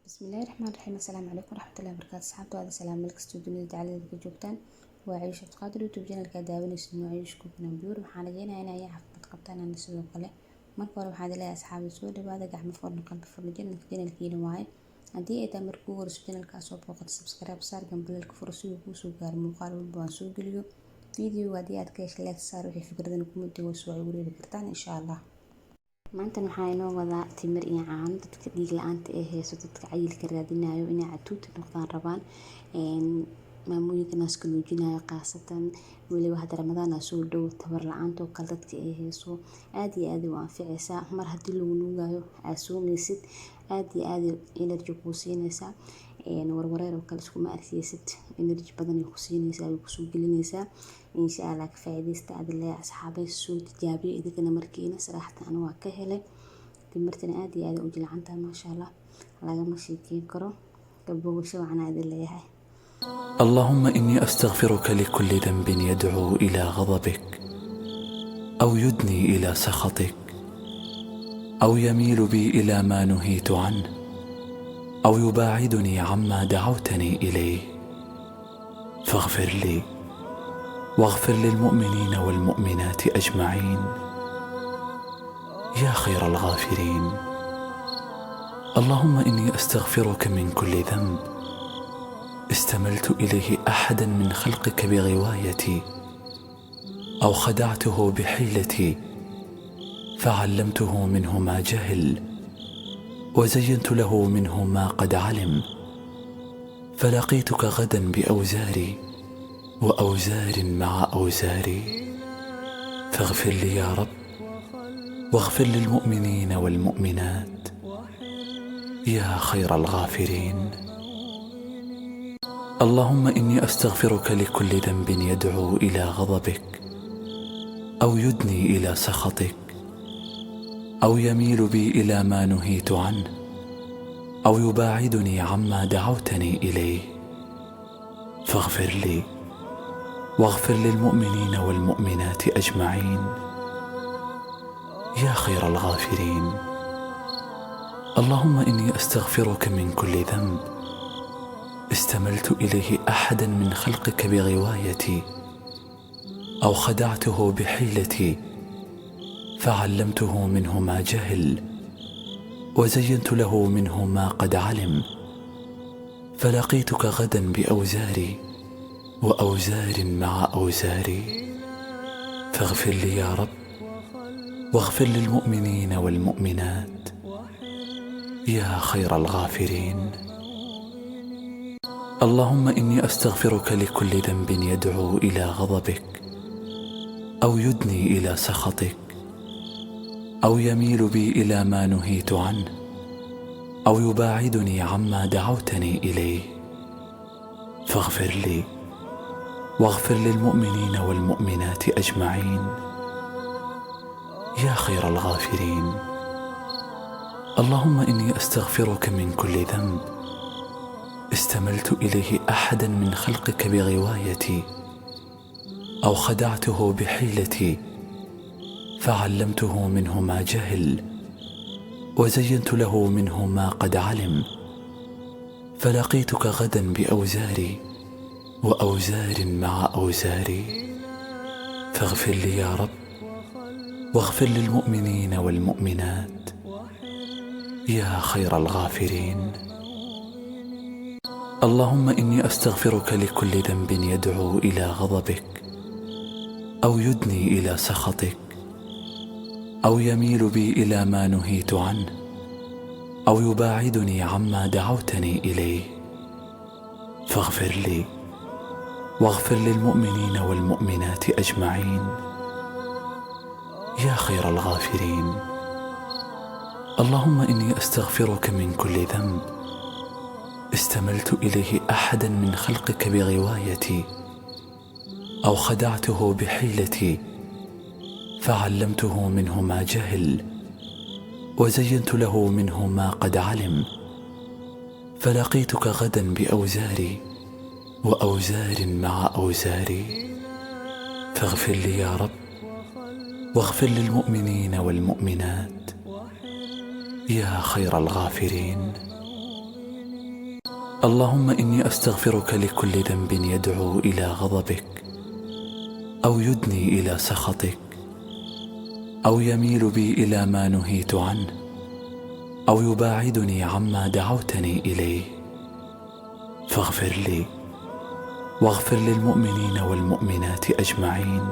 بسم الله الرحمن الرحيم. السلام عليكم ورحمة الله وبركاته. صحابتي هذا سلام ملك استوديو دعالة جوجتان وعيش قادر يوتيوب channel كداونيس إنه عيشكم كنبيور وحنا جينا هنا يا حفظ قبطان عن السوق كله مركب وحنا لها أصحاب السود بعد قاعد مفرن قلب فرن جنة الكيلو معي عندي إذا مركوب رسولنا الكاسوب وقت سبسكرايب صار جنب الكفر سوق وسوق قال مقارب بواسوق اليوم فيديو وديات كيش لايك صار وحي فكرة إنكم انتوا وسوي وريد كرتان إن شاء الله. maanta waxaa inoo wadaa timir iyo caano dadka dhiig la-aanta ee hayso dadka cayilka raadinayo inay catuuti noqdaan rabaan maamooyinka naaska nuujinayo qaasatan weliba hadda ramadaan soo dhow tabar la-aanta oo kale dadka ay hayso aad iyo aad u anficaysaa mar haddii lagu nuugayo aad soomaysid aad iyo aad energy kuu siinaysaa warwareer oo kale iskuma arkaysid energy badan ay ku siinaysaa ay ku soo gelinaysaa insha Allah ka faa'iideysta aad leeyahay asxaabay soo tijaabiyo idinka markiina saraxtan waa ka helay timirtan aad iyo aad u jilcantahay ma sha Allah laga ma sheekeyn karo gabowsho waxaan aad leeyahay. اللهم إني أستغفرك لكل ذنب يدعو إلى غضبك أو يدني إلى سخطك أو يميل بي إلى ما نهيت عنه أو يباعدني عما دعوتني إليه فاغفر لي واغفر للمؤمنين والمؤمنات أجمعين يا خير الغافرين. اللهم إني أستغفرك من كل ذنب استملت إليه أحدا من خلقك بغوايتي أو خدعته بحيلتي فعلمته منه ما جهل وزينت له منه ما قد علم فلقيتك غدا بأوزاري وأوزار مع أوزاري فاغفر لي يا رب واغفر للمؤمنين والمؤمنات يا خير الغافرين. اللهم إني أستغفرك لكل ذنب يدعو إلى غضبك أو يدني إلى سخطك أو يميل بي إلى ما نهيت عنه أو يباعدني عما دعوتني إليه فاغفر لي واغفر للمؤمنين والمؤمنات أجمعين يا خير الغافرين. اللهم إني أستغفرك من كل ذنب استملت إليه أحدا من خلقك بغوايتي أو خدعته بحيلتي فعلمته منه ما جهل وزينت له منه ما قد علم فلقيتك غدا بأوزاري وأوزار مع أوزاري فاغفر لي يا رب واغفر للمؤمنين والمؤمنات يا خير الغافرين. اللهم إني أستغفرك لكل ذنب يدعو إلى غضبك أو يدني إلى سخطك أو يميل بي إلى ما نهيت عنه أو يباعدني عما دعوتني إليه فاغفر لي واغفر للمؤمنين والمؤمنات أجمعين يا خير الغافرين. اللهم إني أستغفرك من كل ذنب استملت إليه أحدا من خلقك بغوايتي أو خدعته بحيلتي فعلمته منه ما جهل وزينت له منه ما قد علم فلقيتك غدا بأوزاري وأوزار مع أوزاري فاغفر لي يا رب واغفر للمؤمنين والمؤمنات يا خير الغافرين. اللهم إني أستغفرك لكل ذنب يدعو إلى غضبك أو يدني إلى سخطك أو يميل بي إلى ما نهيت عنه أو يباعدني عما دعوتني إليه فاغفر لي واغفر للمؤمنين والمؤمنات أجمعين يا خير الغافرين. اللهم إني أستغفرك من كل ذنب استملت إليه أحدا من خلقك بغوايتي أو خدعته بحيلتي فعلمته منه ما جهل وزينت له منه ما قد علم فلقيتك غدا بأوزاري وأوزار مع أوزاري فاغفر لي يا رب واغفر للمؤمنين والمؤمنات يا خير الغافرين. اللهم إني أستغفرك لكل ذنب يدعو إلى غضبك أو يدني إلى سخطك أو يميل بي إلى ما نهيت عنه أو يباعدني عما دعوتني إليه، فاغفر لي واغفر للمؤمنين والمؤمنات أجمعين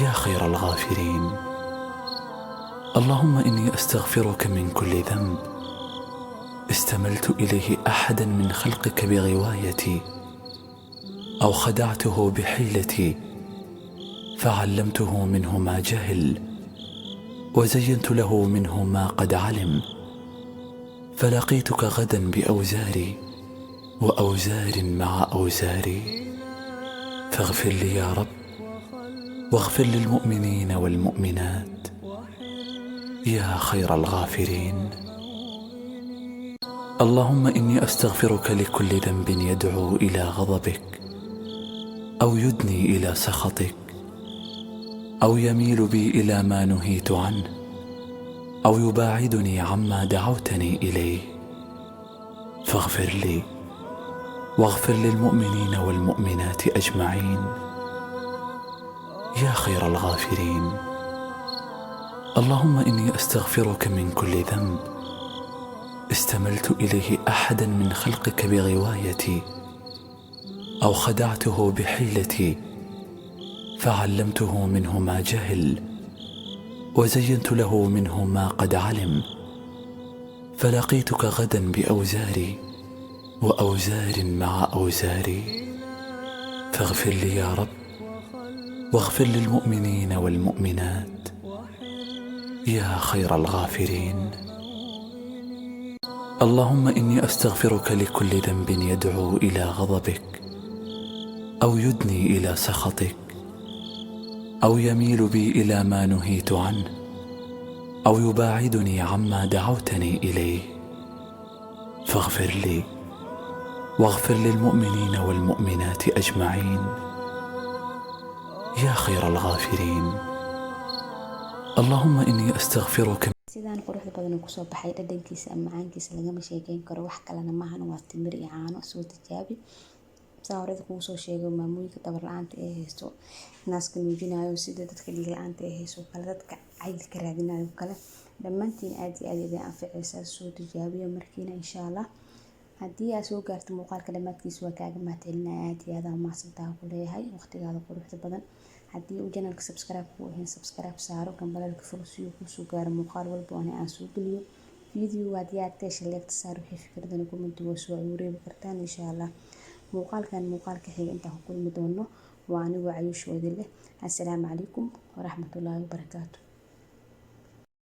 يا خير الغافرين. اللهم إني أستغفرك من كل ذنب استملت إليه أحدا من خلقك بغوايتي أو خدعته بحيلتي فعلمته منه ما جهل وزينت له منه ما قد علم، فلقيتك غدا بأوزاري وأوزار مع أوزاري، فاغفر لي يا رب واغفر للمؤمنين والمؤمنات يا خير الغافرين. اللهم إني أستغفرك لكل ذنب يدعو إلى غضبك أو يدني إلى سخطك أو يميل بي إلى ما نهيت عنه أو يباعدني عما دعوتني إليه، فاغفر لي واغفر للمؤمنين والمؤمنات أجمعين يا خير الغافرين. اللهم إني أستغفرك من كل ذنب استملت إليه أحدا من خلقك بغوايتي أو خدعته بحيلتي فعلمته منه ما جهل وزينت له منه ما قد علم، فلقيتك غدا بأوزاري وأوزار مع أوزاري، فاغفر لي يا رب واغفر للمؤمنين والمؤمنات يا خير الغافرين. اللهم إني أستغفرك لكل ذنب يدعو إلى غضبك أو يدني إلى سخطك أو يميل بي إلى ما نهيت عنه أو يباعدني عما دعوتني إليه، فاغفر لي واغفر للمؤمنين والمؤمنات أجمعين يا خير الغافرين. اللهم إني أستغفرك. sidaan quruxda badan ku soo baxay dhadhankiisa ama macaankiisa lagama sheekeyn karo, wax kalena maahan, waa timir iyo caano. Soo tijaabi. saa hore kuu soo sheegay maamooyinka dabar la'aanta ee haysto, naaska nuujinayo, sida dadka dhiig la'aanta ee haysto kale, dadka cayilka raadinayo kale, dhammaantiin aad iyo aad idin anfacaysaa. soo tijaabiyo markiina insha Allah. haddii aad soo gaarto muuqaalka dhammaadkiisa waa kaaga mahadcelinaya, aad iyo aad mahadsantahay ku leeyahay waqtigaada quruxda badan. haddii uu channelka subscribe ku ahayn, subscribe saaro, gambalaalka furo si uu kusoo gaaro muuqaal walba oo aan soo geliyo. video haddii aad ka heshay leegta saar, wixii fikradana comment waa soo aruureebi kartaan insha Allah. muuqaalkan muuqaalka xiga intaan ku kulmi doono waa anigu Cayush Wadile. Assalaamu calaykum waraxmatullaahi wabarakaatuh.